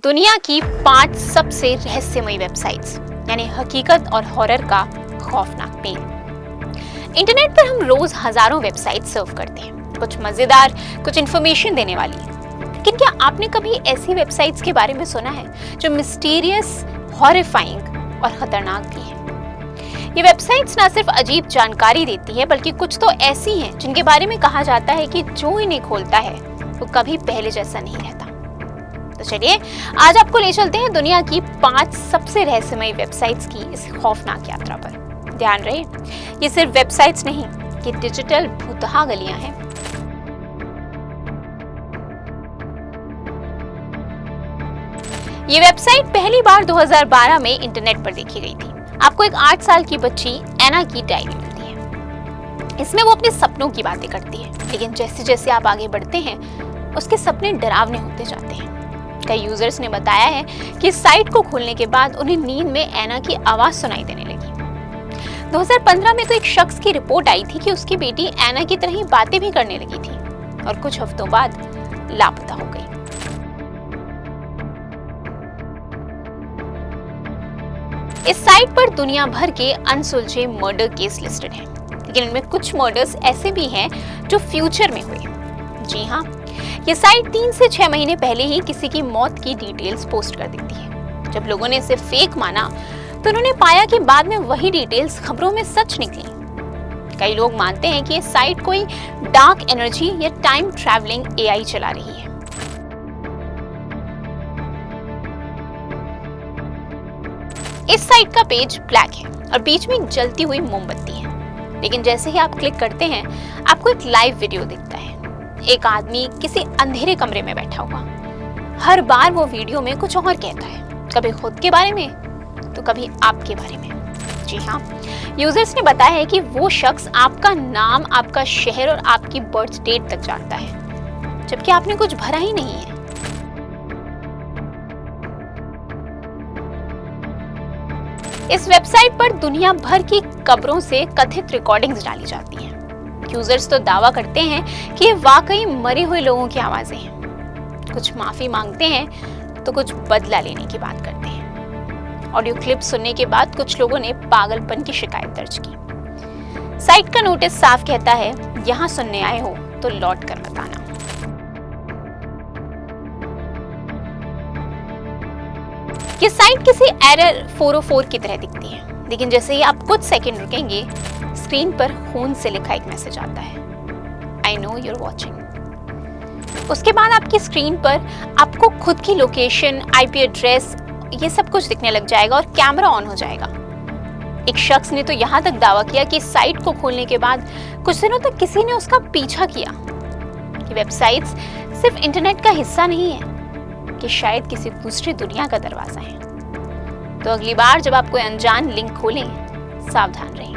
दुनिया की 5 सबसे रहस्यमयी वेबसाइट्स यानी हकीकत और हॉरर का खौफनाक मेल। इंटरनेट पर हम रोज हजारों वेबसाइट सर्फ करते हैं, कुछ मजेदार, कुछ इंफॉर्मेशन देने वाली। लेकिन क्या आपने कभी ऐसी वेबसाइट्स के बारे में सुना है जो मिस्टीरियस, हॉरिफाइंग और खतरनाक भी है? ये वेबसाइट्स ना सिर्फ अजीब जानकारी देती है, बल्कि कुछ तो ऐसी हैं जिनके बारे में कहा जाता है कि जो इन्हें खोलता है वो कभी पहले जैसा नहीं रहता। तो चलिए आज आपको ले चलते हैं दुनिया की 5 सबसे रहस्यमयी वेबसाइट्स की इस खौफनाक यात्रा पर। ध्यान रहे, ये सिर्फ वेबसाइट्स नहीं, ये डिजिटल भूतहा गलियां हैं। ये वेबसाइट पहली बार 2012 में इंटरनेट पर देखी गई थी। आपको एक 8 साल की बच्ची एना की डायरी मिलती है। इसमें वो अपने सपनों की बातें करती है, लेकिन जैसे जैसे आप आगे बढ़ते हैं उसके सपने डरावने होते जाते हैं। कई यूजर्स ने बताया है कि इस साइट को खोलने के बाद उन्हें नींद में एना की आवाज सुनाई देने लगी। 2015 में तो एक शख्स की रिपोर्ट आई थी कि उसकी बेटी एना की तरह ही बातें भी करने लगी थी और कुछ हफ्तों बाद लापता हो गई। इस साइट पर दुनिया भर के अनसुलझे मर्डर केस लिस्टेड हैं, लेकिन इनमें कुछ मर्डर्स ऐसे भी हैं जो फ्यूचर में हुए। जी हाँ, ये साइट 3 से 6 महीने पहले ही किसी की मौत की डिटेल्स पोस्ट कर देती है। जब लोगों ने इसे फेक माना तो उन्होंने पाया कि बाद में वही डिटेल्स खबरों में सच निकली। कई लोग मानते हैं कि ये साइट कोई डार्क एनर्जी या टाइम ट्रैवलिंग एआई चला रही है। इस साइट का पेज ब्लैक है और बीच में एक जलती हुई मोमबत्ती है, लेकिन जैसे ही आप क्लिक करते हैं आपको एक लाइव वीडियो दिखता है। एक आदमी किसी अंधेरे कमरे में बैठा हुआ। हर बार वो वीडियो में कुछ और कहता है, कभी खुद के बारे में तो कभी आपके बारे में। जी हाँ, यूजर्स ने बताया है कि वो शख्स आपका नाम, आपका शहर और आपकी बर्थ डेट तक जानता है, जबकि आपने कुछ भरा ही नहीं है। इस वेबसाइट पर दुनिया भर की कब्रों से कथित रिकॉर्डिंग्स डाली जाती हैं। यूजर्स तो दावा करते हैं कि ये वाकई मरे हुए लोगों की आवाजें हैं। कुछ माफी मांगते हैं तो कुछ बदला लेने की बात करते हैं। ऑडियो क्लिप सुनने के बाद कुछ लोगों ने पागलपन की शिकायत दर्ज की। साइट का नोटिस साफ कहता है, यहाँ सुनने आए हो तो लौट कर मत आना। ये साइट किसी एरर 404 की तरह दिखती है, लेकिन जैसे ही आप कुछ सेकंड रुकेंगे स्क्रीन पर खून से लिखा एक मैसेज आता है, आई नो यूर वॉचिंग। उसके बाद आपकी स्क्रीन पर आपको खुद की लोकेशन, आईपी एड्रेस, ये सब कुछ दिखने लग जाएगा और कैमरा ऑन हो जाएगा। एक शख्स ने तो यहाँ तक दावा किया कि साइट को खोलने के बाद कुछ दिनों तक किसी ने उसका पीछा किया। कि वेबसाइट्स सिर्फ इंटरनेट का हिस्सा नहीं है, कि शायद किसी दूसरी दुनिया का दरवाजा है। तो अगली बार जब आप कोई अनजान लिंक खोलें, सावधान रहें,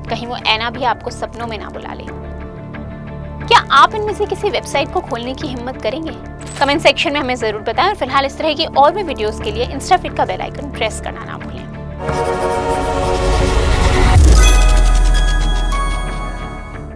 कहीं वो एना भी आपको सपनों में ना बुला ले। क्या आप इनमें से किसी वेबसाइट को खोलने की हिम्मत करेंगे? कमेंट सेक्शन में हमें जरूर बताएं और फिलहाल इस तरह की और भी वीडियोस के लिए इंस्टाफिट का बेल आइकन प्रेस करना ना भूलें।